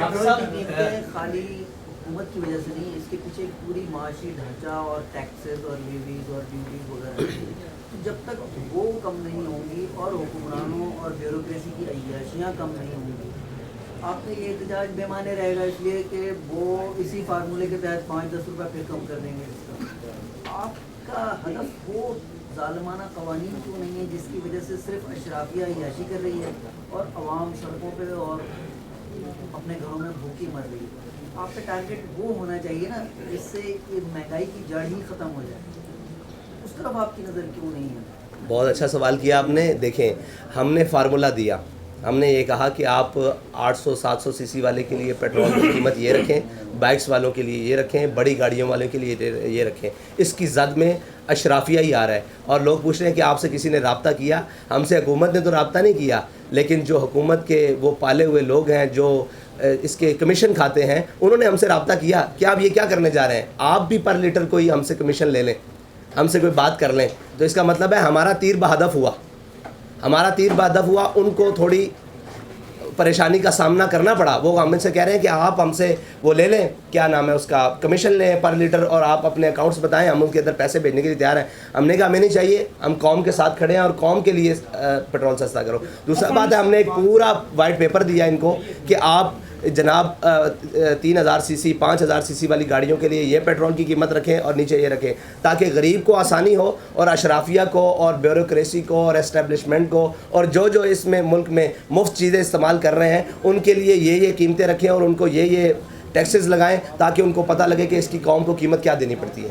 Petrol की कीमतें खाली हुकूमत की वजह से नहीं, इसके पीछे एक पूरी माशी ढांचा और टैक्सेस और लीवीज और ड्यूटीज वगैरह हैं। तो जब तक वो कम नहीं होंगी और हुक्मरानों और ब्यूरोक्रेसी की अय्याशियाँ कम नहीं होंगी, आपका ये एहतजाज बेमाने रहेगा, इसलिए कि वो इसी फार्मूले के तहत 5-10 रुपये फिर कम कर देंगे इसका। आपका हदफ वो ज़ालिमाना क़वानीन क्यों नहीं है जिसकी वजह से सिर्फ अशराफिया अय्याशी कर रही है और अवाम सड़कों पे और अपने घरों में भूखी मर रही है? आपका टारगेट वो होना चाहिए ना, जिससे ये महंगाई की जड़ ही ख़त्म हो जाए। उस तरफ आपकी नज़र क्यों नहीं है? बहुत अच्छा सवाल किया आपने। देखें, हमने फार्मूला दिया, हमने ये कहा कि आप 800-700 सीसी वाले के लिए पेट्रोल की कीमत ये रखें, बाइक्स वालों के लिए ये रखें, बड़ी गाड़ियों वालों के लिए ये रखें। इसकी जद में अशराफिया ही आ रहा है और लोग पूछ रहे हैं कि आपसे किसी ने रब्ता किया? हमसे हुकूमत ने तो रब्ता नहीं किया, लेकिन जो हुकूमत के वो पाले हुए लोग हैं जो इसके कमीशन खाते हैं, उन्होंने हमसे रब्ता किया कि आप ये क्या करने जा रहे हैं, आप भी पर लीटर कोई हमसे कमीशन ले लें, हमसे कोई बात कर लें। तो इसका मतलब है हमारा तीर बहदफ हुआ, हमारा तीर बहदफ हुआ। उनको थोड़ी परेशानी का सामना करना पड़ा। वो हमसे कह रहे हैं कि आप हमसे वो ले लें, क्या नाम है उसका, कमीशन लें पर लीटर और आप अपने अकाउंट्स बताएं, हम उनके अंदर पैसे भेजने के लिए तैयार हैं। हमने कहा हमें नहीं चाहिए, हम कौम के साथ खड़े हैं और कौम के लिए पेट्रोल सस्ता करो। दूसरा बात है, हमने एक पूरा वाइट पेपर दिया इनको कि आप जनाब 3000 सीसी 5000 सीसी वाली गाड़ियों के लिए ये पेट्रोल की कीमत रखें और नीचे ये रखें, ताकि गरीब को आसानी हो और अशराफिया को और ब्यूरोक्रेसी को और एस्टेब्लिशमेंट को और जो इसमें मुल्क में मुफ्त चीज़ें इस्तेमाल कर रहे हैं उनके लिए ये कीमतें रखें और उनको ये टैक्सेस लगाएं, ताकि उनको पता लगे कि इसकी कौम को कीमत क्या देनी पड़ती है।